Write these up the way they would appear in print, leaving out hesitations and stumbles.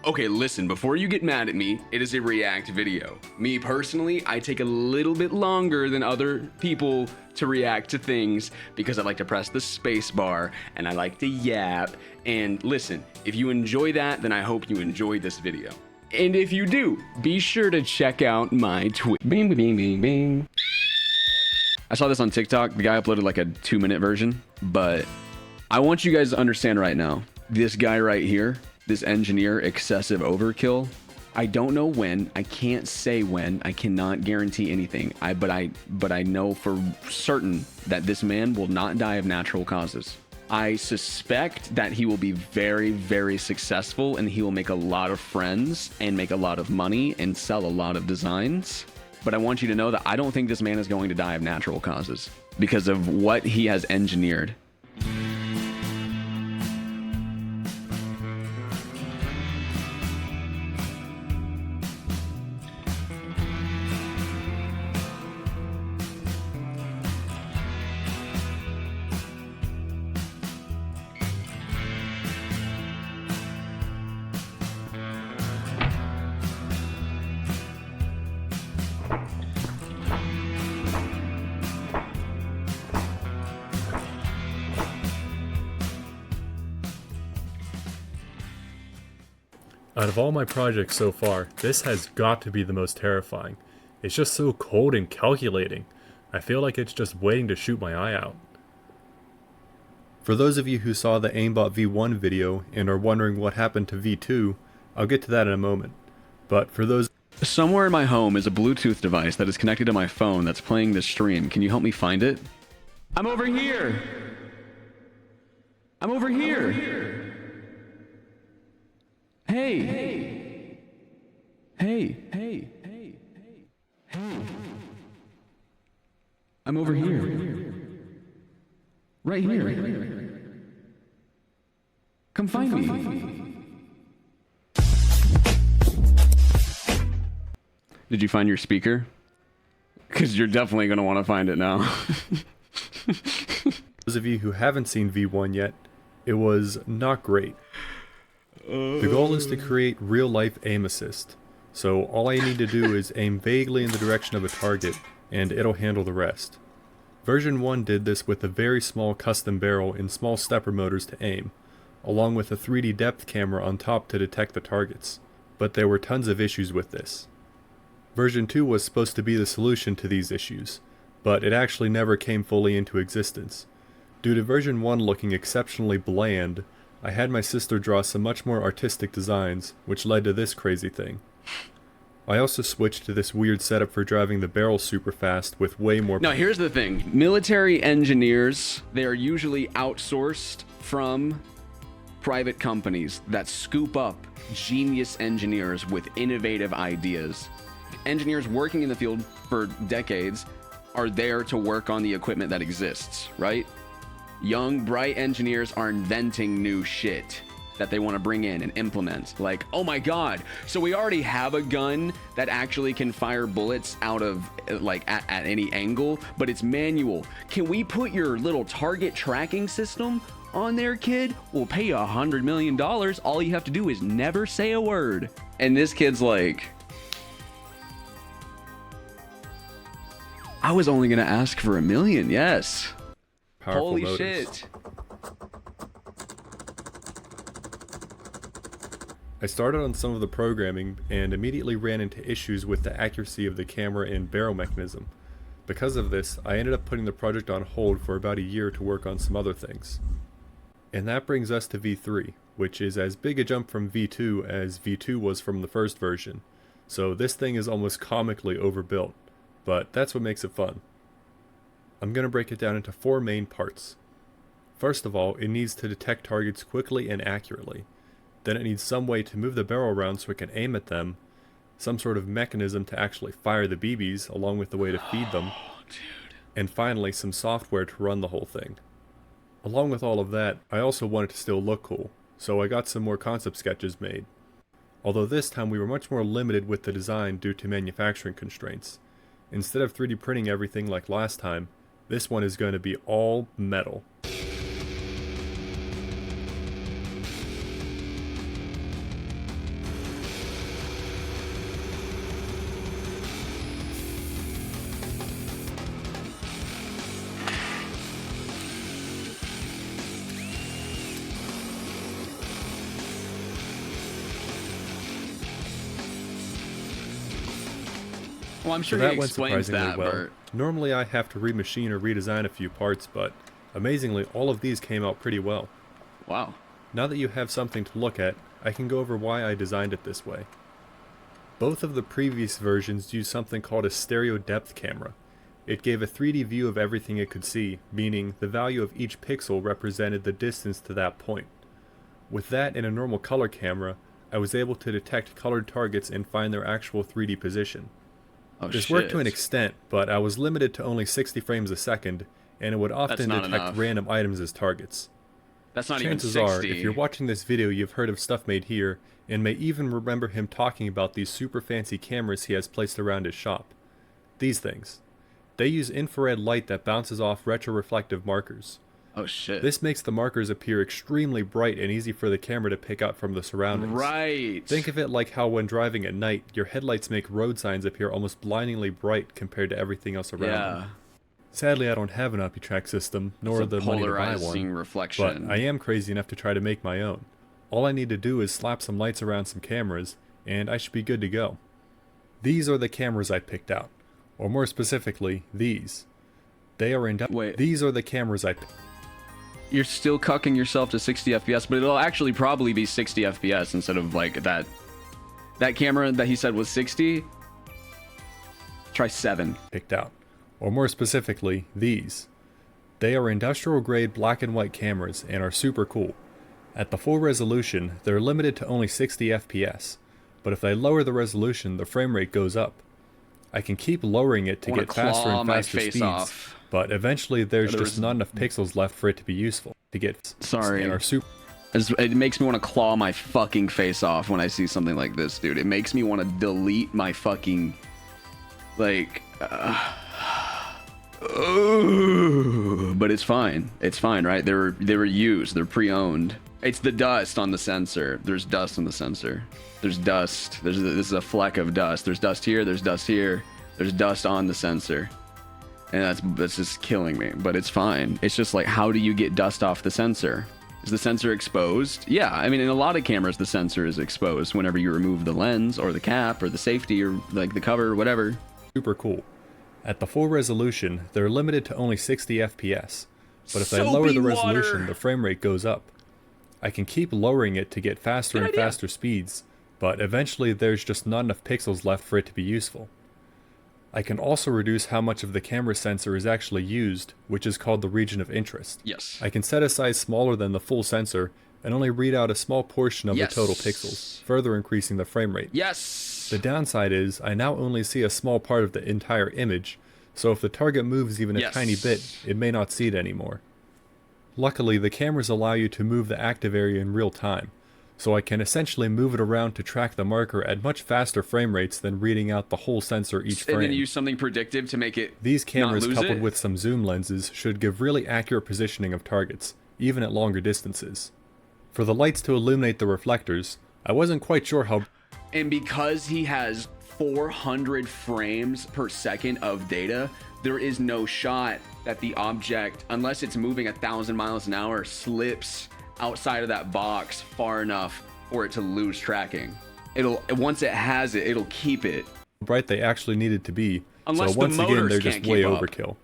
Okay, listen, before you get mad at me, it is a react video. Me personally, I take a little bit longer than other people to react to things because I like to press the space bar and I like to yap. And listen, if you enjoy that, then I hope you enjoyed this video. And if you do, be sure to check out my Twitter. Bing, bing, bing, bing. I saw this on TikTok. The guy uploaded like a 2-minute version, but I want you guys to understand right now, this guy right here, this engineer, excessive overkill. I don't know when. I can't say when. I cannot guarantee anything. But I know for certain that this man will not die of natural causes. I suspect that he will be very, very successful and he will make a lot of friends and make a lot of money and sell a lot of designs. But I want you to know that I don't think this man is going to die of natural causes because of what he has engineered. Out of all my projects so far, this has got to be the most terrifying. It's just so cold and calculating. I feel like it's just waiting to shoot my eye out. For those of you who saw the aimbot V1 video and are wondering what happened to V2, I'll get to that in a moment. But for those... Somewhere in my home is a Bluetooth device that is connected to my phone that's playing this stream. Can you help me find it? I'm over here! I'm over here! Hey! Hey! Hey! Hey! Hey! Hey! I'm over here. Right here. Come find me. Did you find your speaker? Because you're definitely going to want to find it now. Those of you who haven't seen V1 yet, it was not great. The goal is to create real-life aim assist, so all I need to do is aim vaguely in the direction of a target, and it'll handle the rest. Version 1 did this with a very small custom barrel and small stepper motors to aim, along with a 3D depth camera on top to detect the targets, but there were tons of issues with this. Version 2 was supposed to be the solution to these issues, but it actually never came fully into existence. Due to version 1 looking exceptionally bland, I had my sister draw some much more artistic designs, which led to this crazy thing. I also switched to this weird setup for driving the barrel super fast with way more... Now here's the thing. Military engineers, they are usually outsourced from private companies that scoop up genius engineers with innovative ideas. Engineers working in the field for decades are there to work on the equipment that exists, right? Young, bright engineers are inventing new shit that they want to bring in and implement. Like, oh my god, so we already have a gun that actually can fire bullets out of, like, at any angle, but it's manual. Can we put your little target tracking system on there, kid? We'll pay you $100 million. All you have to do is never say a word. And this kid's like, I was only gonna ask for $1 million, yes. Powerful Holy motors. shit. I started on some of the programming and immediately ran into issues with the accuracy of the camera and barrel mechanism. Because of this, I ended up putting the project on hold for about a year to work on some other things. And that brings us to V3, which is as big a jump from V2 as V2 was from the first version. So this thing is almost comically overbuilt, but that's what makes it fun. I'm going to break it down into 4 main parts. First of all, it needs to detect targets quickly and accurately. Then it needs some way to move the barrel around so it can aim at them, some sort of mechanism to actually fire the BBs along with the way to feed them, and finally some software to run the whole thing. Along with all of that, I also wanted to still look cool, so I got some more concept sketches made. Although this time we were much more limited with the design due to manufacturing constraints. Instead of 3D printing everything like last time, this one is going to be all metal. Well, I'm So sure that he went explains surprisingly that, well. Bert. Normally I have to remachine or redesign a few parts, but amazingly all of these came out pretty well. Wow. Now that you have something to look at, I can go over why I designed it this way. Both of the previous versions used something called a stereo depth camera. It gave a 3D view of everything it could see, meaning the value of each pixel represented the distance to that point. With that in a normal color camera, I was able to detect colored targets and find their actual 3D position. Oh, This shit. worked to an extent, but I was limited to only 60 frames a second, and it would often not detect enough. random items as targets. That's not Chances even are, 60. if you're watching this video, you've heard of Stuff Made Here, and may even remember him talking about these super fancy cameras he has placed around his shop. These things. They use infrared light that bounces off retroreflective markers. Oh, shit. This makes the markers appear extremely bright and easy for the camera to pick out from the surroundings. Right. Think of it like how when driving at night, your headlights make road signs appear almost blindingly bright compared to everything else around them. Sadly, I don't have an OptiTrack system, nor the money to buy one, reflection. but I am crazy enough to try to make my own. All I need to do is slap some lights around some cameras, and I should be good to go. These are the cameras I picked out, or more specifically, these. They are These are the cameras I picked. You're still cucking yourself to 60 FPS, but it'll actually probably be 60 FPS instead of like that camera that he said was 60. Try 7. Picked out, or more specifically, these. They are industrial grade black and white cameras and are super cool. At the full resolution, they're limited to only 60 FPS, but if I lower the resolution, the frame rate goes up. I can keep lowering it to get faster and faster speeds, but eventually there's just not enough pixels left for it to be useful. And are super. It makes me want to claw my fucking face off when I see something like this, dude. It makes me want to delete my fucking, like, but it's fine. It's fine, right? They were used. They're pre-owned. It's the dust on the sensor. There's dust on the sensor. There's dust. This is a fleck of dust. There's dust here. There's dust here. There's dust on the sensor. And that's just killing me, but it's fine. It's just like, how do you get dust off the sensor? Is the sensor exposed? Yeah, I mean, in a lot of cameras, the sensor is exposed whenever you remove the lens or the cap or the safety or like the cover or whatever. Super cool. At the full resolution, they're limited to only 60 FPS, but if I lower the resolution, the frame rate goes up. I can keep lowering it to get faster and faster speeds, but eventually there's just not enough pixels left for it to be useful. I can also reduce how much of the camera sensor is actually used, which is called the region of interest. Yes. I can set a size smaller than the full sensor and only read out a small portion of the total pixels, further increasing the frame rate. Yes. The downside is I now only see a small part of the entire image, so if the target moves even a tiny bit, it may not see it anymore. Luckily, the cameras allow you to move the active area in real time, so I can essentially move it around to track the marker at much faster frame rates than reading out the whole sensor each frame. And then use something predictive to make it These cameras coupled with some zoom lenses should give really accurate positioning of targets, even at longer distances. For the lights to illuminate the reflectors, I wasn't quite sure how... And because he has 400 frames per second of data, there is no shot that the object, unless it's moving 1,000 miles an hour, slips outside of that box far enough for it to lose tracking. Once it has it, it'll keep it. Bright they actually needed to be, unless so once again they're just way up. overkill.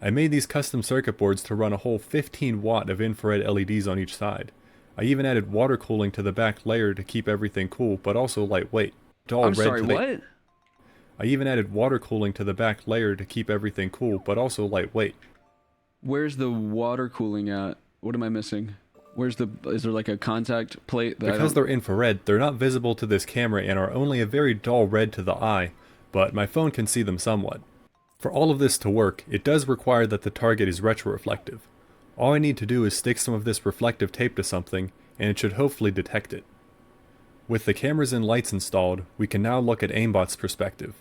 I made these custom circuit boards to run a whole 15 watt of infrared LEDs on each side. I even added water cooling to the back layer to keep everything cool, but also lightweight. I even added water cooling to the back layer to keep everything cool, but also lightweight. Where's the water cooling at? What am I missing? Is there like a contact plate? Because they're infrared, they're not visible to this camera and are only a very dull red to the eye, but my phone can see them somewhat. For all of this to work, it does require that the target is retroreflective. All I need to do is stick some of this reflective tape to something, and it should hopefully detect it. With the cameras and lights installed, we can now look at aimbot's perspective.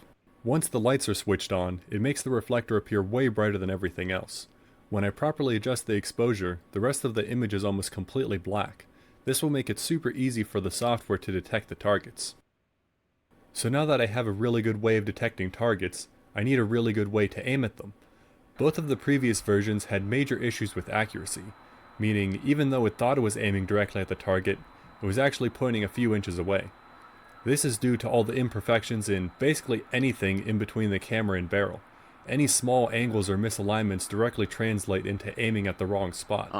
Once the lights are switched on, it makes the reflector appear way brighter than everything else. When I properly adjust the exposure, the rest of the image is almost completely black. This will make it super easy for the software to detect the targets. So now that I have a really good way of detecting targets, I need a really good way to aim at them. Both of the previous versions had major issues with accuracy, meaning even though it thought it was aiming directly at the target, it was actually pointing a few inches away. This is due to all the imperfections in basically anything in between the camera and barrel. Any small angles or misalignments directly translate into aiming at the wrong spot.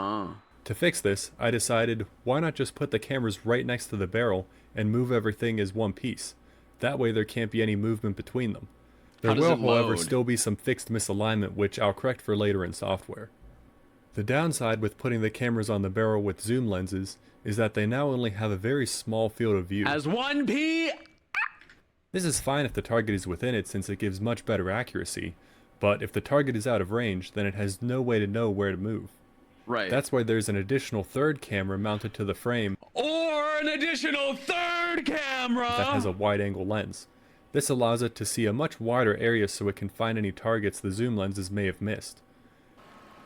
To fix this, I decided, why not just put the cameras right next to the barrel and move everything as one piece? That way there can't be any movement between them. There will, however, still be some fixed misalignment, which I'll correct for later in software. The downside with putting the cameras on the barrel with zoom lenses is that they now only have a very small field of view. As 1P! This is fine if the target is within it, since it gives much better accuracy, but if the target is out of range, then it has no way to know where to move. Right. That's why there's an additional third camera mounted to the frame, or an additional third camera that has a wide-angle lens. This allows it to see a much wider area so it can find any targets the zoom lenses may have missed.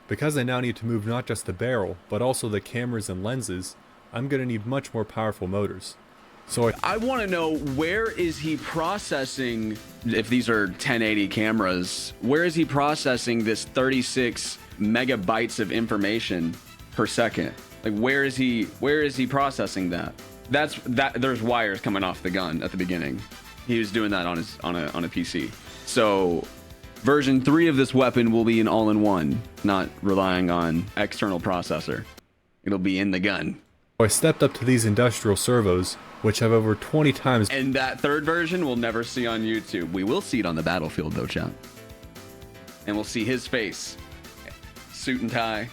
Because I now need to move not just the barrel, but also the cameras and lenses, I'm going to need much more powerful motors. So I want to know, where is he processing, if these are 1080 cameras, where is he processing this 36 megabytes of information per second? Like, where is he processing that? There's wires coming off the gun at the beginning. He was doing that on a PC. So version 3 of this weapon will be an all-in-one, not relying on external processor. It'll be in the gun. I stepped up to these industrial servos, which have over 20 times. And that third version we'll never see on YouTube. We will see it on the battlefield though, chat. And we'll see his face, suit and tie,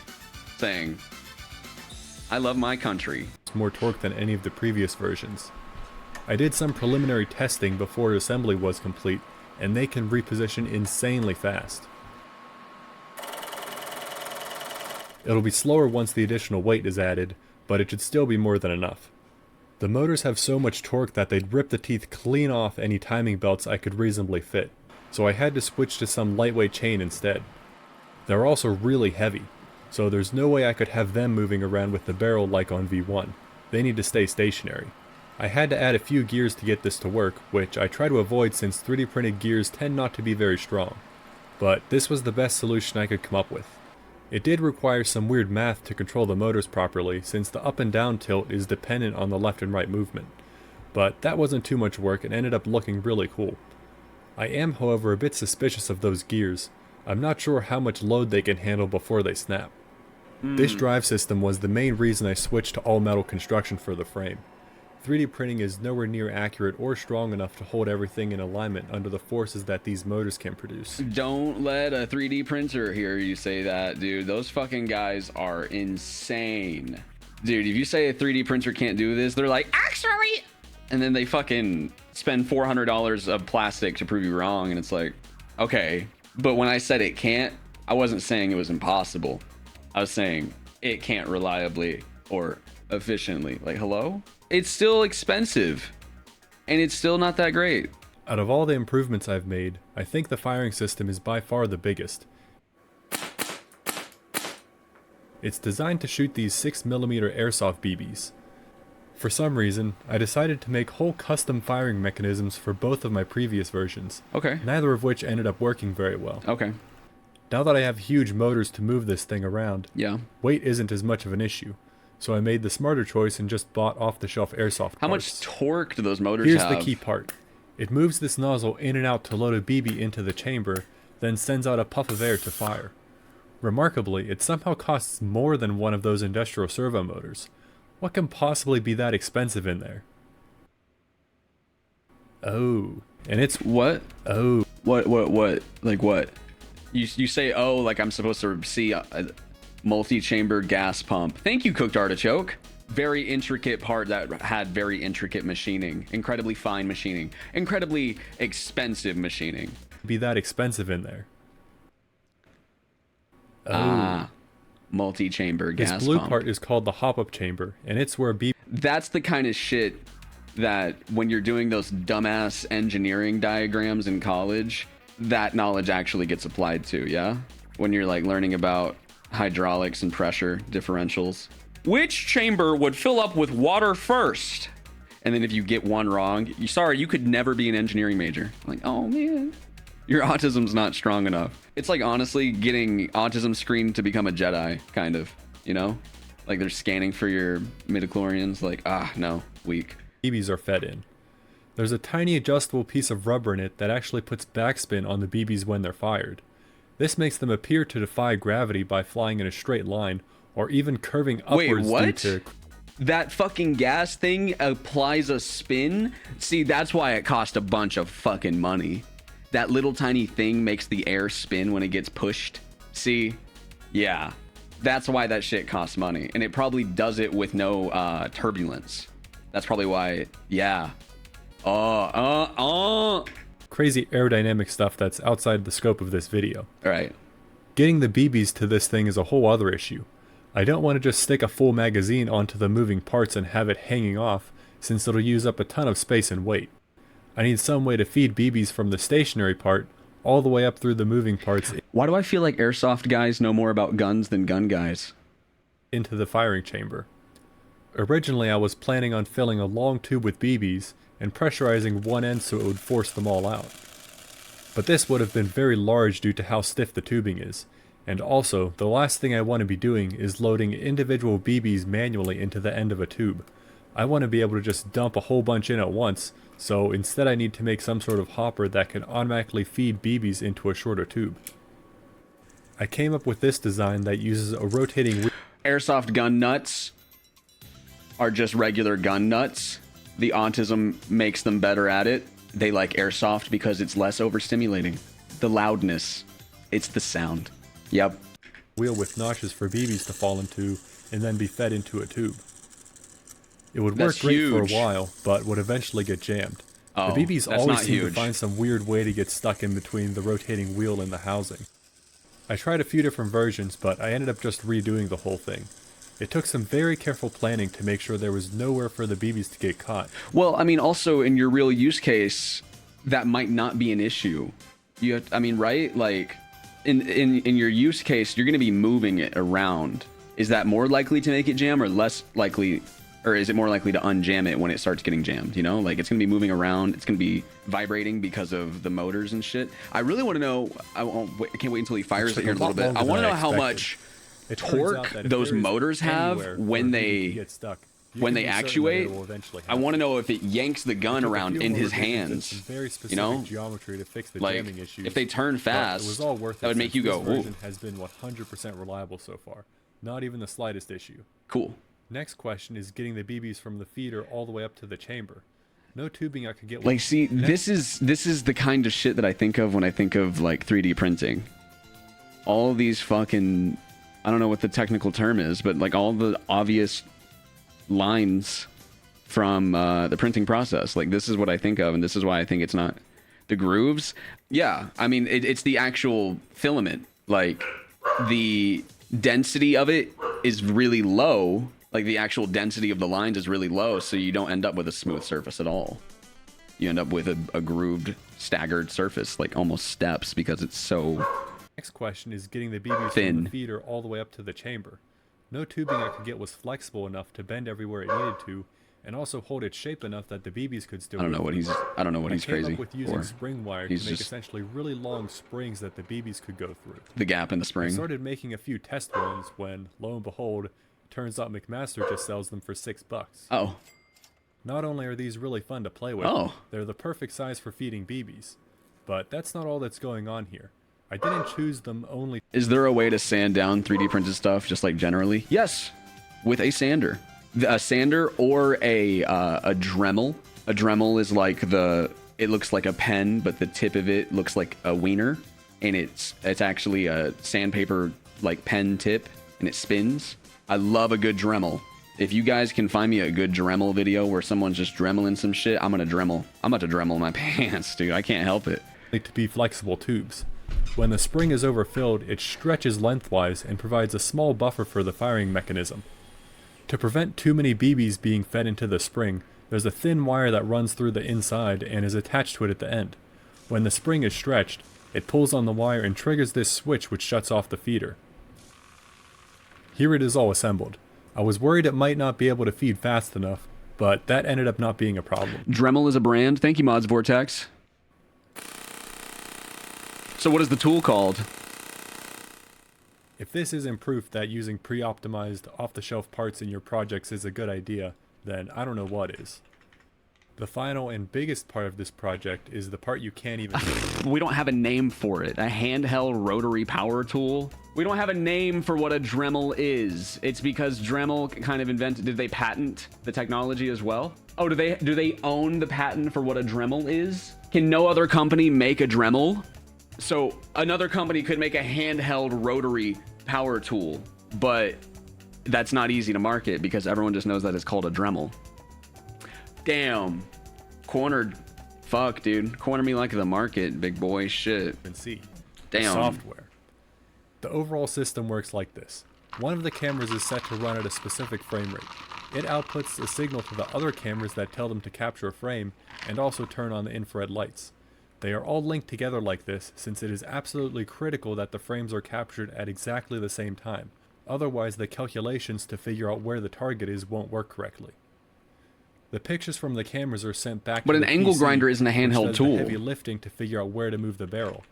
saying, "I love my country." More torque than any of the previous versions. I did some preliminary testing before assembly was complete, and they can reposition insanely fast. It'll be slower once the additional weight is added, but it should still be more than enough. The motors have so much torque that they'd rip the teeth clean off any timing belts I could reasonably fit, so I had to switch to some lightweight chain instead. They're also really heavy, so there's no way I could have them moving around with the barrel like on V1. They need to stay stationary. I had to add a few gears to get this to work, which I try to avoid since 3D printed gears tend not to be very strong. But this was the best solution I could come up with. It did require some weird math to control the motors properly, since the up and down tilt is dependent on the left and right movement. But that wasn't too much work and ended up looking really cool. I am, however, a bit suspicious of those gears. I'm not sure how much load they can handle before they snap. This drive system was the main reason I switched to all-metal construction for the frame. 3D printing is nowhere near accurate or strong enough to hold everything in alignment under the forces that these motors can produce. Don't let a 3D printer hear you say that, dude. Those fucking guys are insane. Dude, if you say a 3D printer can't do this, they're like, actually, and then they fucking spend $400 of plastic to prove you wrong, and it's like, okay. But when I said it can't, I wasn't saying it was impossible. I was saying it can't reliably or efficiently. Like, hello? It's still expensive, and it's still not that great. Out of all the improvements I've made, I think the firing system is by far the biggest. It's designed to shoot these 6mm Airsoft BBs. For some reason, I decided to make whole custom firing mechanisms for both of my previous versions, Okay. neither of which ended up working very well. Okay. Now that I have huge motors to move this thing around, Yeah. weight isn't as much of an issue. So I made the smarter choice and just bought off-the-shelf airsoft How parts. much torque do those motors Here's have? the key part. It moves this nozzle in and out to load a BB into the chamber, then sends out a puff of air to fire. Remarkably, it somehow costs more than one of those industrial servo motors. What can possibly be that expensive in there? Oh, and it's What? oh. What? Like what? You say, oh, like I'm supposed to see a multi-chamber gas pump. Thank you, Cooked Artichoke. Very intricate part that had very intricate machining, incredibly fine machining, incredibly expensive machining. Be that expensive in there? Oh. Multi-chamber gas This blue pump. part is called the hop-up chamber, and it's where That's the kind of shit that when you're doing those dumbass engineering diagrams in college, that knowledge actually gets applied to, yeah? When you're like learning about hydraulics and pressure differentials. Which chamber would fill up with water first? And then if you get one wrong, you could never be an engineering major. Like, oh man, your autism's not strong enough. It's like honestly getting autism screened to become a Jedi, kind of, you know? Like they're scanning for your midichlorians, like, no, weak. BBs are fed in. There's a tiny adjustable piece of rubber in it that actually puts backspin on the BBs when they're fired. This makes them appear to defy gravity by flying in a straight line, or even curving upwards what? due to... That fucking gas thing applies a spin? See, that's why it cost a bunch of fucking money. That little tiny thing makes the air spin when it gets pushed. See? Yeah. That's why that shit costs money. And it probably does it with no turbulence. That's probably why, yeah. Crazy aerodynamic stuff that's outside the scope of this video. Alright. Getting the BBs to this thing is a whole other issue. I don't want to just stick a full magazine onto the moving parts and have it hanging off, since it'll use up a ton of space and weight. I need some way to feed BBs from the stationary part all the way up through the moving parts. Why do I feel like airsoft guys know more about guns than gun guys? Into the firing chamber. Originally I was planning on filling a long tube with BBs and pressurizing one end so it would force them all out. But this would have been very large due to how stiff the tubing is. And also, the last thing I want to be doing is loading individual BBs manually into the end of a tube. I want to be able to just dump a whole bunch in at once, so instead I need to make some sort of hopper that can automatically feed BBs into a shorter tube. I came up with this design that uses a rotating... Airsoft gun nuts are just regular gun nuts. The autism makes them better at it. They like airsoft because it's less overstimulating. The loudness. It's the sound. Yep. Wheel with notches for BBs to fall into and then be fed into a tube. It would work great for a while, but would eventually get jammed. Oh, the BBs that's always not seem huge. to find some weird way to get stuck in between the rotating wheel and the housing. I tried a few different versions, but I ended up just redoing the whole thing. It took some very careful planning to make sure there was nowhere for the BBs to get caught. Well, I mean, also in your real use case, that might not be an issue. You have, I mean, right? Like, in your use case, you're going to be moving it around. Is that more likely to make it jam, or less likely, or is it more likely to unjam it when it starts getting jammed? You know, like it's going to be moving around, it's going to be vibrating because of the motors and shit. I really want to know. I can't wait until he fires it here in a little bit. I want to know how much torque those motors have when they actuate. I want to know if it yanks the gun around in his hands. You know, geometry to fix the like jamming issues, if they turn fast, it was all worth it, that would make you go, this "Ooh, version has been 100% reliable so far. Not even the slightest issue." cool." Next question is getting the BBs from the feeder all the way up to the chamber. No tubing I could get. Like, see, this is the kind of shit that I think of when I think of like 3D printing. All these fucking, I don't know what the technical term is, but like all the obvious lines from the printing process. Like, this is what I think of, and this is why I think it's not the grooves. Yeah, I mean, it's the actual filament. Like, the density of it is really low. Like, the actual density of the lines is really low, so you don't end up with a smooth surface at all. You end up with a grooved, staggered surface, like almost steps, because it's so Next question is getting the BBs thin. from the feeder all the way up to the chamber. No tubing I could get was flexible enough to bend everywhere it needed to, and also hold its shape enough that the BBs could still. I don't know what he's crazy I came up with using for. spring wire He's to make just essentially really long springs that the BBs could go through. the gap in the I spring. started making a few test runs when, lo and behold, turns out McMaster just sells them for $6. Oh, Not only are these really fun to play with, Oh. they're the perfect size for feeding BBs. But that's not all that's going on here. I didn't choose them only. is there a way to sand down 3D printed stuff just like generally? Yes, with a sander. A sander or a Dremel. A Dremel is like it looks like a pen, but the tip of it looks like a wiener, and it's actually a sandpaper like pen tip, and it spins. I love a good Dremel. If you guys can find me a good Dremel video where someone's just dremeling some shit, I'm gonna Dremel. I'm about to Dremel my pants, dude. I can't help it. To be flexible tubes. When the spring is overfilled, it stretches lengthwise and provides a small buffer for the firing mechanism. To prevent too many BBs being fed into the spring, there's a thin wire that runs through the inside and is attached to it at the end. When the spring is stretched, it pulls on the wire and triggers this switch which shuts off the feeder. Here it is all assembled. I was worried it might not be able to feed fast enough, but that ended up not being a problem. Dremel is a brand. Thank you, Mods Vortex. So what is the tool called? If this isn't proof that using pre-optimized off-the-shelf parts in your projects is a good idea, then I don't know what is. The final and biggest part of this project is the part you can't even see. We don't have a name for it. A handheld rotary power tool. We don't have a name for what a Dremel is. It's because Dremel kind of invented, did they patent the technology as well? Oh, do they own the patent for what a Dremel is? Can no other company make a Dremel? So another company could make a handheld rotary power tool, but that's not easy to market because everyone just knows that it's called a Dremel. Damn. Cornered. Fuck, dude. Corner me like the market, big boy. Shit. And see. Damn. Software. The overall system works like this. One of the cameras is set to run at a specific frame rate. It outputs a signal to the other cameras that tell them to capture a frame and also turn on the infrared lights. They are all linked together like this since it is absolutely critical that the frames are captured at exactly the same time. Otherwise, the calculations to figure out where the target is won't work correctly. The pictures from the cameras are sent back but to an the angle PC, grinder isn't a which handheld does tool. the heavy lifting to figure out where to move the barrel.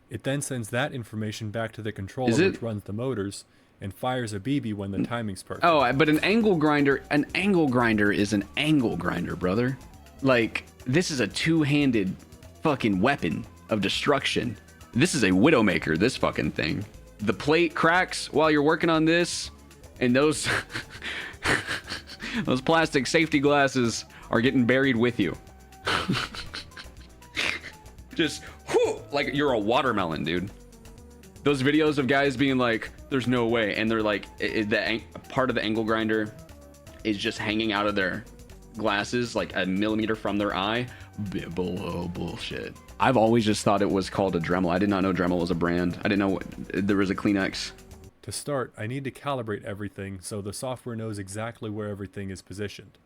It then sends that information back to the controller which runs the motors and fires a BB when the timing's perfect. Oh, but an angle grinder is an angle grinder, brother. Like, this is a two-handed fucking weapon of destruction. This is a Widowmaker, this fucking thing. The plate cracks while you're working on this, and those those plastic safety glasses are getting buried with you. Just whoo, like you're a watermelon, dude. Those videos of guys being like, there's no way, and they're like, part of the angle grinder is just hanging out of their glasses like a millimeter from their eye. Bullshit. I've always just thought it was called a Dremel. I did not know Dremel was a brand. I didn't know there was a Kleenex. To start, I need to calibrate everything so the software knows exactly where everything is positioned.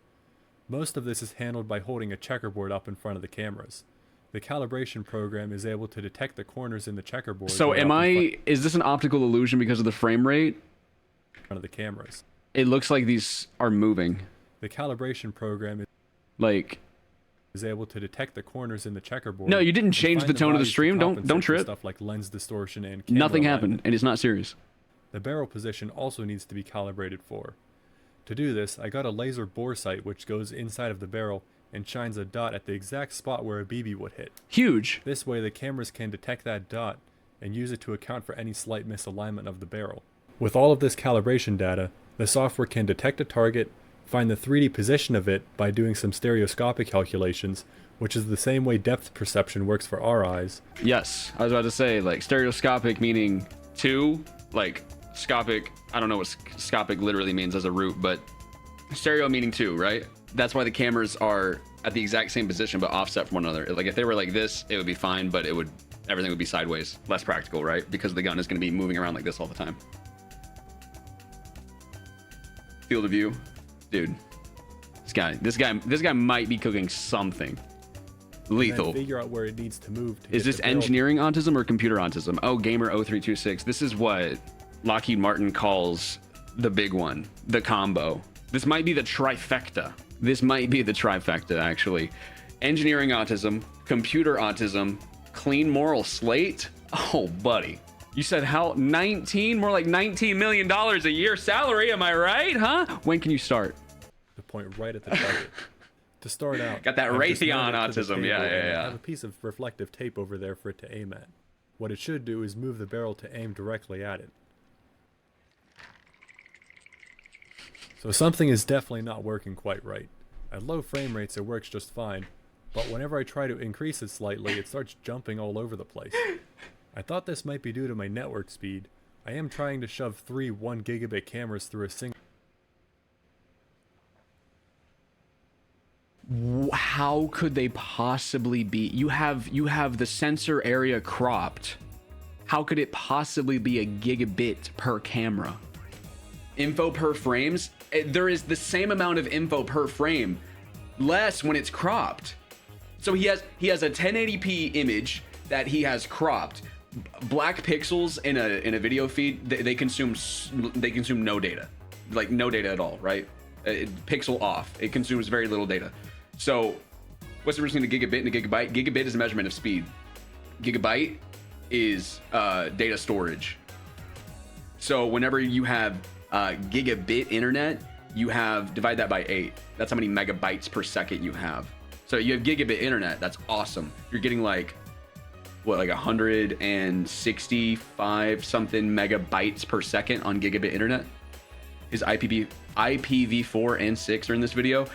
Most of this is handled by holding a checkerboard up in front of the cameras. The calibration program is able to detect the corners in the checkerboard. So is this an optical illusion because of the frame rate? In front of the cameras. It looks like these are moving. The calibration program is able to detect the corners in the checkerboard. No, you didn't change the tone of the stream. Don't trip. Stuff like lens distortion and nothing happened, and it's not serious. The barrel position also needs to be calibrated for. To do this, I got a laser bore sight which goes inside of the barrel and shines a dot at the exact spot where a BB would hit. Huge. This way the cameras can detect that dot and use it to account for any slight misalignment of the barrel. With all of this calibration data, the software can detect a target, find the 3D position of it by doing some stereoscopic calculations, which is the same way depth perception works for our eyes. Yes, I was about to say, like, stereoscopic meaning two, like, scopic, I don't know what scopic literally means as a root, but stereo meaning two, right? That's why the cameras are at the exact same position but offset from one another. Like, if they were like this, it would be fine, but everything would be sideways. Less practical, right? Because the gun is going to be moving around like this all the time. Field of view. Dude, this guy might be cooking something lethal. Figure out where it needs to move. Is this engineering autism or computer autism? Oh, gamer 0326. This is what Lockheed Martin calls the big one, the combo. This might be the trifecta. This might be the trifecta, actually. Engineering autism, computer autism, clean moral slate. Oh, buddy. You said how? 19? More like $19 million a year salary, am I right? Huh? When can you start? The point right at the target. To start out, got that Raytheon autism. Yeah. I have a piece of reflective tape over there for it to aim at. What it should do is move the barrel to aim directly at it. So something is definitely not working quite right. At low frame rates it works just fine, but whenever I try to increase it slightly, it starts jumping all over the place. I thought this might be due to my network speed. I am trying to shove 3 1 gigabit cameras through a single... How could they possibly be? You have the sensor area cropped. How could it possibly be a gigabit per camera? Info per frames? There is the same amount of info per frame, less when it's cropped. So he has a 1080p image that he has cropped. Black pixels in a video feed, they consume no data, like no data at all, right? Pixel off. It consumes very little data. So what's the difference between a gigabit and a gigabyte? Gigabit is a measurement of speed. Gigabyte is data storage. So whenever you have gigabit internet, you have divide that by 8. That's how many megabytes per second you have. So you have gigabit internet. That's awesome. You're getting like, what, like 165 something megabytes per second on gigabit internet. His IPv4 and 6 are in this video.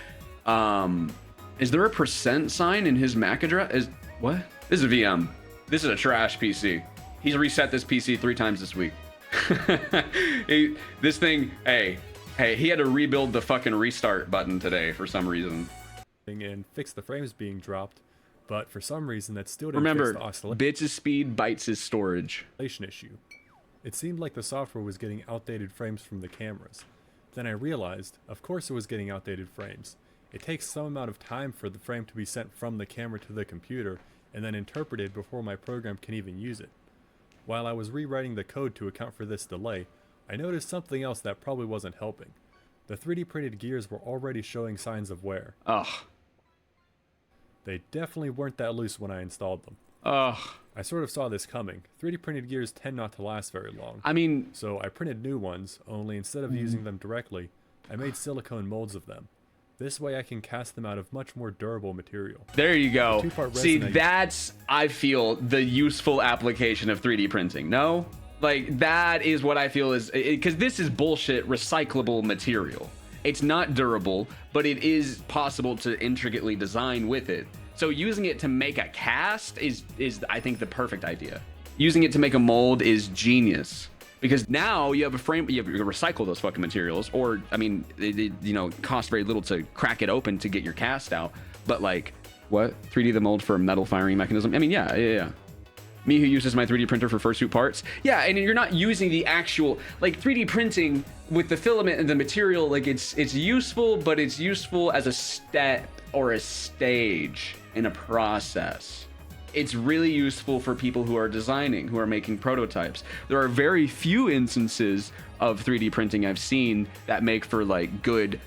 Is there a % sign in his MAC address? What? This is a VM. This is a trash PC. He's reset this PC 3 times this week. This thing, hey, he had to rebuild the fucking restart button today for some reason. And fix the frames being dropped, but for some reason that still didn't Remember, fix the oscillation bits is speed, bytes is storage. issue. It seemed like the software was getting outdated frames from the cameras. Then I realized, of course it was getting outdated frames. It takes some amount of time for the frame to be sent from the camera to the computer and then interpreted before my program can even use it. While I was rewriting the code to account for this delay, I noticed something else that probably wasn't helping. The 3D printed gears were already showing signs of wear. Ugh. They definitely weren't that loose when I installed them. Ugh. I sort of saw this coming. 3D printed gears tend not to last very long. I mean, So I printed new ones, only instead of using them directly, I made silicone molds of them. This way I can cast them out of much more durable material. there you go. two-part See, resin that's, I feel, the useful application of 3D printing. No? Like, that is what I feel is, because this is bullshit recyclable material. It's not durable, but it is possible to intricately design with it. So using it to make a cast is I think, the perfect idea. Using it to make a mold is genius. Because now you have a frame, you have to recycle those fucking materials, or, I mean, it you know, costs very little to crack it open to get your cast out. But like, what? 3D the mold for a metal firing mechanism? I mean, yeah. Me who uses my 3D printer for fursuit parts. Yeah, and you're not using the actual, like 3D printing with the filament and the material, like it's useful, but it's useful as a step or a stage in a process. It's really useful for people who are designing, who are making prototypes. There are very few instances of 3D printing I've seen that make for good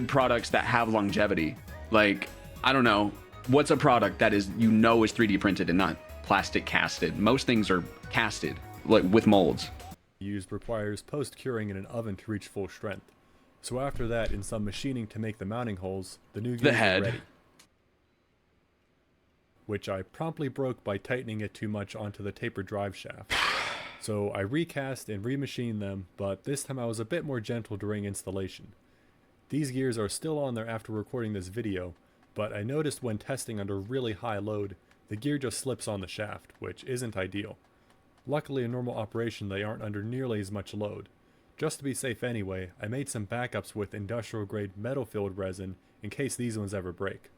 products that have longevity. Like, I don't know, what's a product that is, is 3D printed and not plastic casted? Most things are casted, like with molds. Used requires post-curing in an oven to reach full strength. So after that, in some machining to make the mounting holes, the new gears head. are ready. Which I promptly broke by tightening it too much onto the taper drive shaft. So I recast and remachined them, but this time I was a bit more gentle during installation. These gears are still on there after recording this video, but I noticed when testing under really high load, the gear just slips on the shaft, which isn't ideal. Luckily in normal operation they aren't under nearly as much load. Just to be safe anyway, I made some backups with industrial grade metal filled resin in case these ones ever break.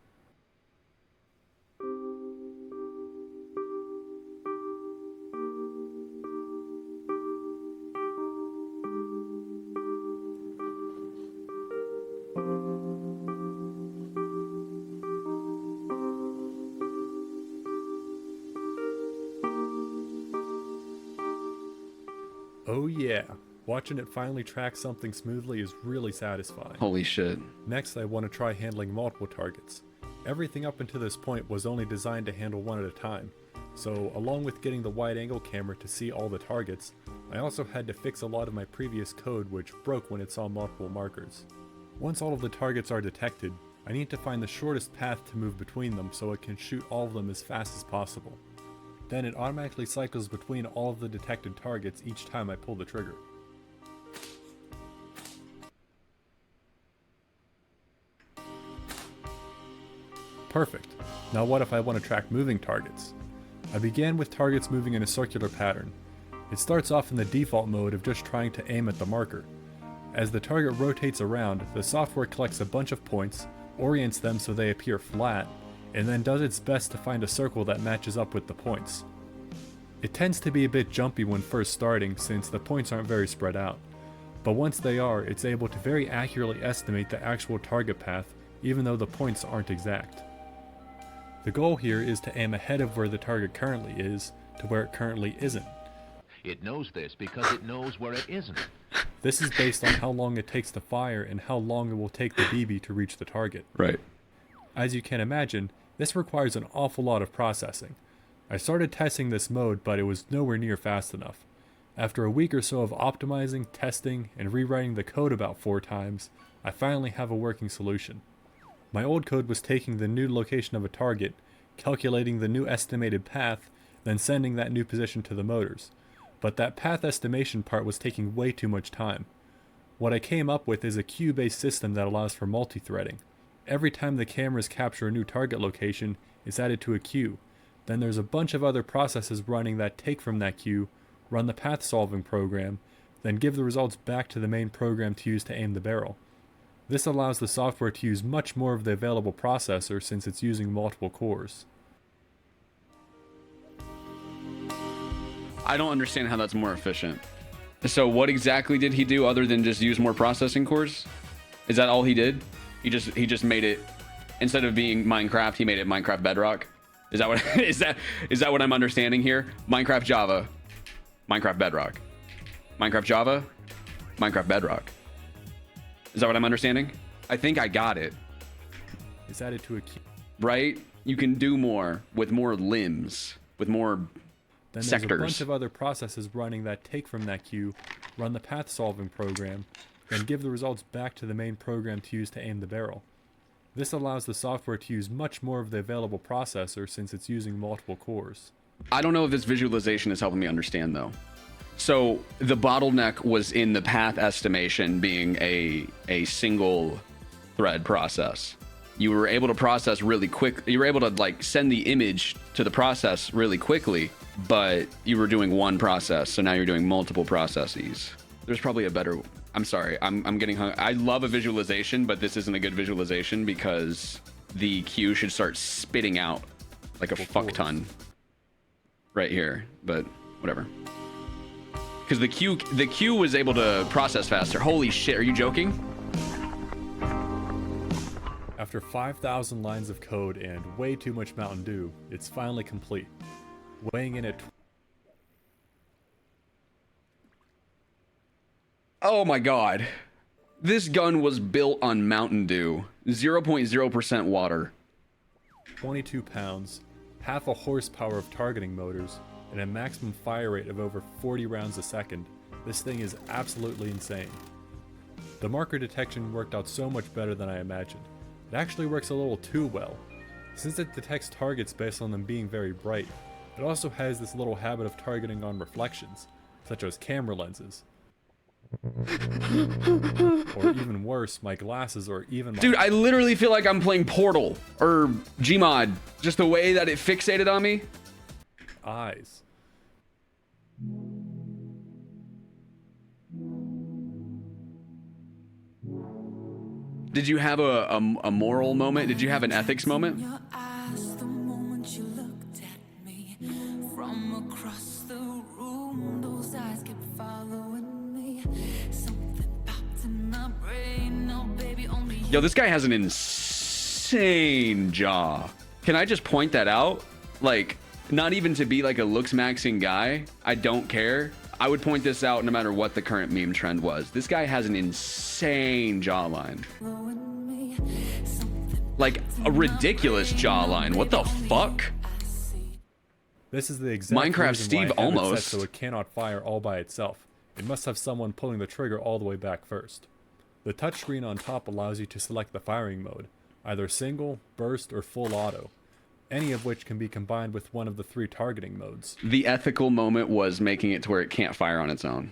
Oh yeah, watching it finally track something smoothly is really satisfying. Holy shit. Next I want to try handling multiple targets. Everything up until this point was only designed to handle one at a time, so along with getting the wide angle camera to see all the targets, I also had to fix a lot of my previous code which broke when it saw multiple markers. Once all of the targets are detected, I need to find the shortest path to move between them so it can shoot all of them as fast as possible. Then it automatically cycles between all of the detected targets each time I pull the trigger. Perfect. Now what if I want to track moving targets? I began with targets moving in a circular pattern. It starts off in the default mode of just trying to aim at the marker. As the target rotates around, the software collects a bunch of points, orients them so they appear flat, and then does its best to find a circle that matches up with the points. It tends to be a bit jumpy when first starting since the points aren't very spread out, but once they are, it's able to very accurately estimate the actual target path even though the points aren't exact. The goal here is to aim ahead of where the target currently is to where it currently isn't. It knows this because it knows where it isn't. This is based on how long it takes to fire and how long it will take the BB to reach the target. Right. As you can imagine, this requires an awful lot of processing. I started testing this mode, but it was nowhere near fast enough. After a week or so of optimizing, testing, and rewriting the code about 4 times, I finally have a working solution. My old code was taking the new location of a target, calculating the new estimated path, then sending that new position to the motors. But that path estimation part was taking way too much time. What I came up with is a queue-based system that allows for multi-threading. Every time the cameras capture a new target location, it's added to a queue. Then there's a bunch of other processes running that take from that queue, run the path solving program, then give the results back to the main program to use to aim the barrel. This allows the software to use much more of the available processor since it's using multiple cores. I don't understand how that's more efficient. So what exactly did he do other than just use more processing cores? Is that all he did? He just made it, instead of being Minecraft, he made it Minecraft Bedrock. Is that what is that what I'm understanding here? Minecraft Java, Minecraft Bedrock, Minecraft Java, Minecraft Bedrock. Is that what I'm understanding? I think I got it. It's added to a queue. Right? You can do more with more limbs, with more Then sectors. There's a bunch of other processes running that take from that queue, run the path solving program, then give the results back to the main program to use to aim the barrel. This allows the software to use much more of the available processor since it's using multiple cores. I don't know if this visualization is helping me understand though. So the bottleneck was in the path estimation being a single thread process. You were able to process really quick. You were able to like send the image to the process really quickly, but you were doing one process. So now you're doing multiple processes. There's probably a better, I'm sorry, I'm getting hung. I love a visualization, but this isn't a good visualization because the queue should start spitting out like a fuck ton right here, but whatever. Because the queue was able to process faster. Holy shit, are you joking? After 5,000 lines of code and way too much Mountain Dew, it's finally complete. Weighing in at Oh my god. This gun was built on Mountain Dew. 0.0% water. 22 pounds, half a horsepower of targeting motors, and a maximum fire rate of over 40 rounds a second. This thing is absolutely insane. The marker detection worked out so much better than I imagined. It actually works a little too well. Since it detects targets based on them being very bright, it also has this little habit of targeting on reflections, such as camera lenses. Or even worse, my glasses or even my— Dude, I literally feel like I'm playing Portal or Gmod. Just the way that it fixated on me. eyes. Did you have a moral moment? Did you have an ethics moment? Your eyes, the moment you looked at me from across the room, those eyes kept following me. Something popped in my brain. No, baby, only you. Yo, this guy has an insane jaw. Can I just point that out? Like, not even to be like a looks maxing guy. I don't care. I would point this out no matter what the current meme trend was. This guy has an insane jawline. Like a ridiculous jawline. What the fuck? This is the exact Minecraft reason Steve why I have it set almost. so it cannot fire all by itself. It must have someone pulling the trigger all the way back first. The touchscreen on top allows you to select the firing mode, either single, burst, or full auto, any of which can be combined with one of the 3 targeting modes. The ethical moment was making it to where it can't fire on its own.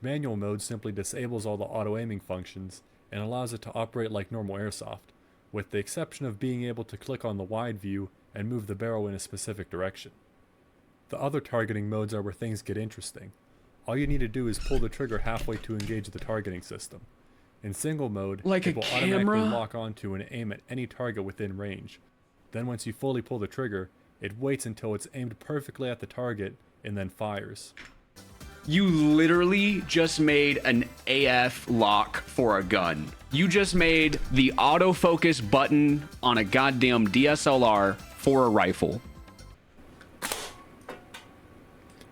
Manual mode simply disables all the auto-aiming functions and allows it to operate like normal airsoft, with the exception of being able to click on the wide view and move the barrel in a specific direction. The other targeting modes are where things get interesting. All you need to do is pull the trigger halfway to engage the targeting system. In single mode, Like it a will automatically camera? lock onto and aim at any target within range. Then once you fully pull the trigger, it waits until it's aimed perfectly at the target and then fires. You literally just made an AF lock for a gun. You just made the autofocus button on a goddamn DSLR for a rifle.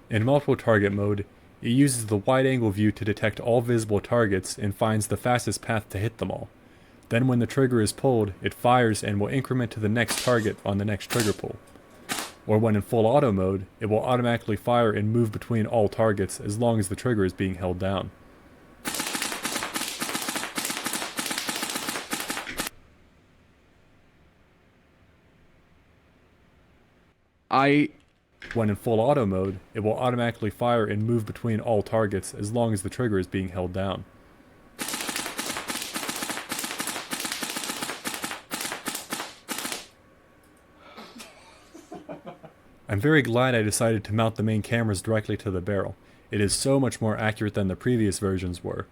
In multiple target mode, it uses the wide angle view to detect all visible targets and finds the fastest path to hit them all. Then when the trigger is pulled, it fires and will increment to the next target on the next trigger pull. Or when in full auto mode, it will automatically fire and move between all targets as long as the trigger is being held down. When in full auto mode, it will automatically fire and move between all targets as long as the trigger is being held down. I'm very glad I decided to mount the main cameras directly to the barrel. It is so much more accurate than the previous versions were.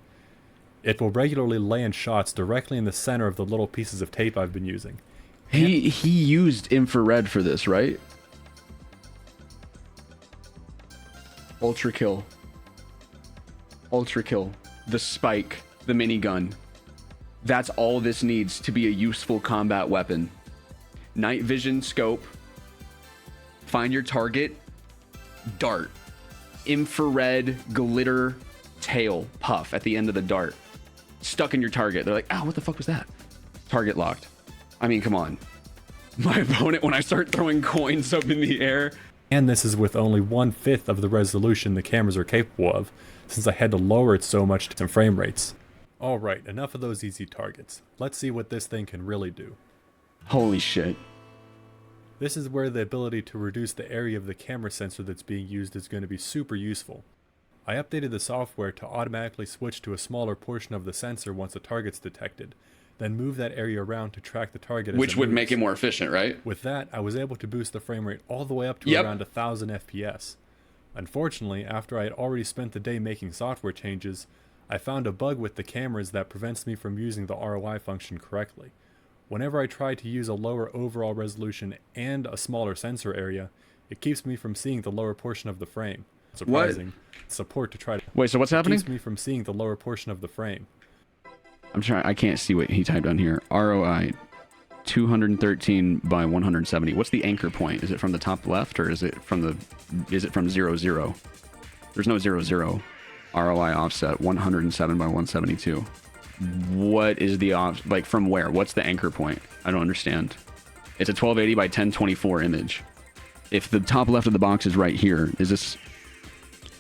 It will regularly land shots directly in the center of the little pieces of tape I've been using. He used infrared for this, right? Ultra kill. Ultra kill. The spike. The minigun. That's all this needs to be a useful combat weapon. Night vision scope. Find your target. Dart. Infrared glitter tail puff at the end of the dart. Stuck in your target. They're like, ow, what the fuck was that? Target locked. I mean, come on. My opponent, when I start throwing coins up in the air. And this is with only 1/5 of the resolution the cameras are capable of, since I had to lower it so much to frame rates. Alright, enough of those easy targets. Let's see what this thing can really do. Holy shit. This is where the ability to reduce the area of the camera sensor that's being used is going to be super useful. I updated the software to automatically switch to a smaller portion of the sensor once a target's detected, then move that area around to track the target as Which it would moves. make it more efficient, right? With that, I was able to boost the frame rate all the way up to Yep. around 1000 FPS. Unfortunately, after I had already spent the day making software changes, I found a bug with the cameras that prevents me from using the ROI function correctly. Whenever I try to use a lower overall resolution and a smaller sensor area, it keeps me from seeing the lower portion of the frame. Surprising. Support to try to... Wait, so what's happening? Keeps me from seeing the lower portion of the frame. I'm trying. I can't see what he typed on here. ROI 213 by 170. What's the anchor point? Is it from the top left or is it from the? Is it from 0 0? There's no 0 0. ROI offset 107 by 172. What is the like from where? What's the anchor point? I don't understand. It's a 1280 by 1024 image. If the top left of the box is right here, is this?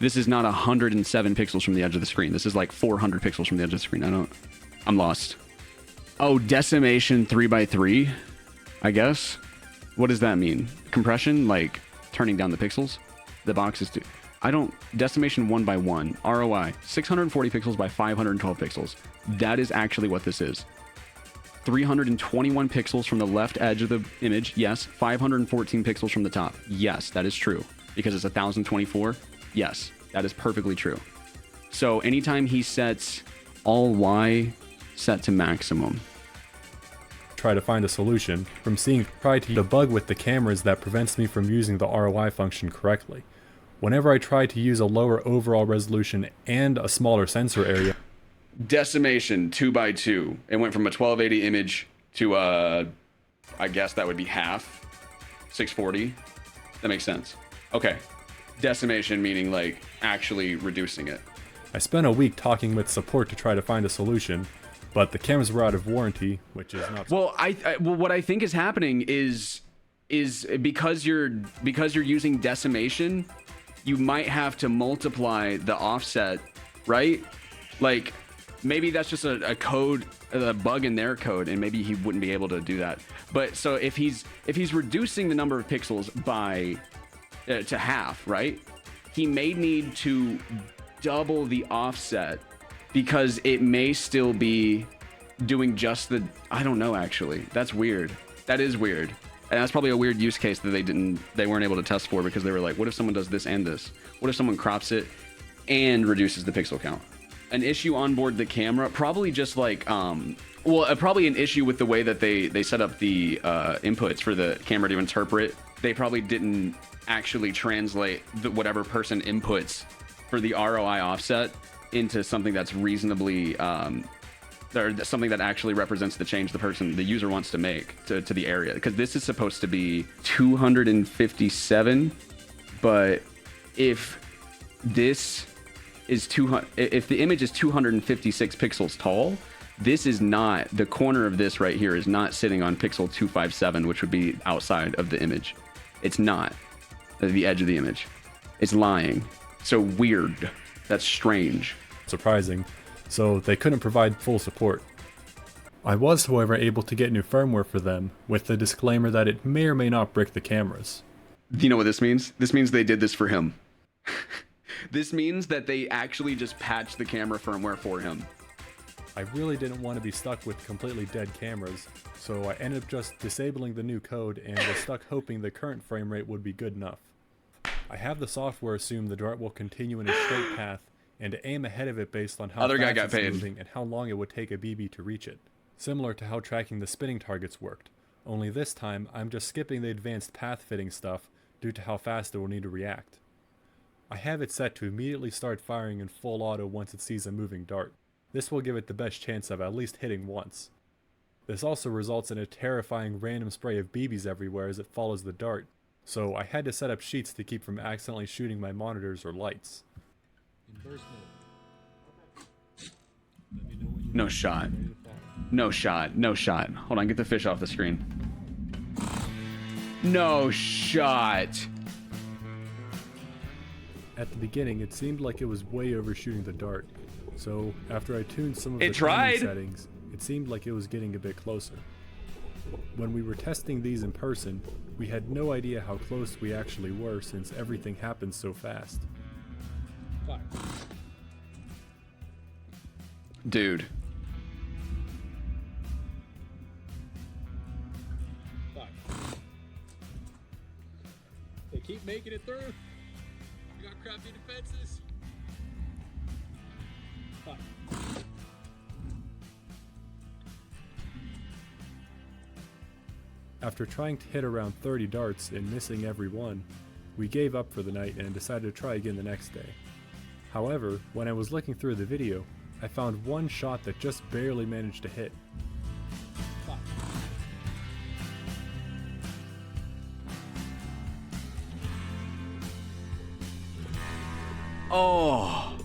This is not 107 pixels from the edge of the screen. This is like 400 pixels from the edge of the screen. I'm lost. Oh, decimation 3x3, I guess. What does that mean? Compression, like turning down the pixels? The box is decimation 1x1. ROI, 640 pixels by 512 pixels. That is actually what this is. 321 pixels from the left edge of the image, yes. 514 pixels from the top, yes, that is true. Because it's 1024, yes, that is perfectly true. So anytime he sets all Y set to maximum. Try to find a solution from try to use a bug with the cameras that prevents me from using the ROI function correctly. Whenever I try to use a lower overall resolution and a smaller sensor area. Decimation 2x2. It went from a 1280 image to I guess that would be half 640. That makes sense. Okay. Decimation meaning like actually reducing it. I spent a week talking with support to try to find a solution, but the cameras were out of warranty, which is not. Well, well, what I think is happening is because you're using decimation, you might have to multiply the offset, right? Like maybe that's just a code, a bug in their code, and maybe he wouldn't be able to do that. But so if he's reducing the number of pixels by to half, right? He may need to double the offset because it may still be doing just the, I don't know, actually. That's weird. That is weird. And that's probably a weird use case that they weren't able to test for because they were like, what if someone does this and this? What if someone crops it and reduces the pixel count? An issue on board the camera, probably just like, probably an issue with the way that they set up the inputs for the camera to interpret. They probably didn't actually translate whatever person inputs for the ROI offset into something that's reasonably, or something that actually represents the change the user wants to make to the area. Because this is supposed to be 257, but if this is if the image is 256 pixels tall, this is not, the corner of this right here is not sitting on pixel 257, which would be outside of the image. It's not the edge of the image. It's lying. So weird. That's strange. Surprising. So they couldn't provide full support. I was, however, able to get new firmware for them, with the disclaimer that it may or may not brick the cameras. You know what this means? This means they did this for him. This means that they actually just patched the camera firmware for him. I really didn't want to be stuck with completely dead cameras, so I ended up just disabling the new code and was stuck hoping the current frame rate would be good enough. I have the software assume the dart will continue in a straight path and to aim ahead of it based on how Other guy fast got it's paid. moving and how long it would take a BB to reach it. Similar to how tracking the spinning targets worked, only this time I'm just skipping the advanced path fitting stuff due to how fast it will need to react. I have it set to immediately start firing in full auto once it sees a moving dart. This will give it the best chance of at least hitting once. This also results in a terrifying random spray of BBs everywhere as it follows the dart, so I had to set up sheets to keep from accidentally shooting my monitors or lights. No shot. No shot. No shot. Hold on, get the fish off the screen. No shot. At the beginning, it seemed like it was way overshooting the dart, so after I tuned some of It the tried. timing settings, it seemed like it was getting a bit closer. When we were testing these in person, we had no idea how close we actually were since everything happened so fast. Dude. They keep making it through. You got crappy defenses. After trying to hit around 30 darts and missing every one, we gave up for the night and decided to try again the next day. However, when I was looking through the video, I found one shot that just barely managed to hit. Oh.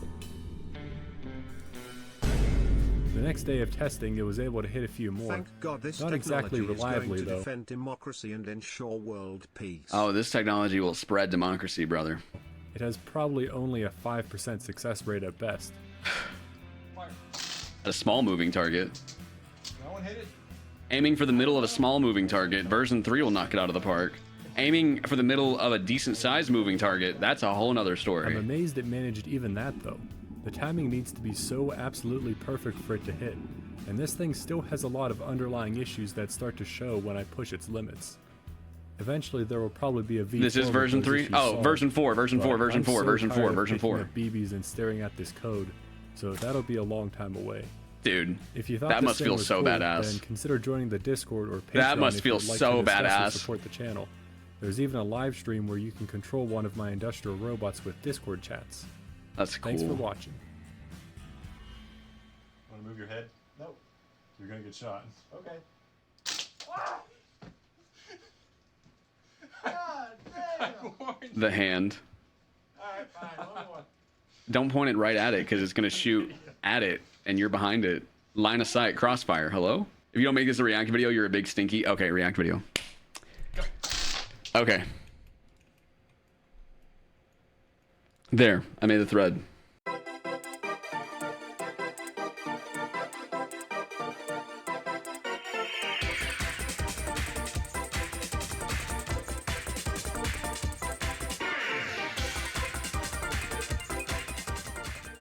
The next day of testing, it was able to hit a few more. Thank God this Not exactly technology is reliably, going to though. defend democracy and ensure world peace. Oh, this technology will spread democracy, brother. It has probably only a 5% success rate at best. A small moving target. Aiming for the middle of a small moving target, version 3 will knock it out of the park. Aiming for the middle of a decent sized moving target, that's a whole nother I'm story. amazed it managed even that though. The timing needs to be so absolutely perfect for it to hit, and this thing still has a lot of underlying issues that start to show when I push its limits. Eventually there will probably be a V4 This is with version those 3? issues Oh, solved, version 4, version but 4, version I'm 4, so version 4, tired of version picking 4. up BBs and staring at this code, so that'll be a long time away. Dude, If you thought that this must thing feel was so cool, badass. then consider joining the Discord or Patreon That must if feel you'd like so to discuss or badass. support the channel. There's even a live stream where you can control one of my industrial robots with Discord chats. That's cool. Thanks for watching. Want to move your head? No. You're gonna get shot. Okay. The hand. Alright, fine. One more. Don't point it right at it because it's going to shoot at it and you're behind it. Line of sight, crossfire. Hello? If you don't make this a react video, you're a big stinky. Okay, react video. Okay. There, I made the thread.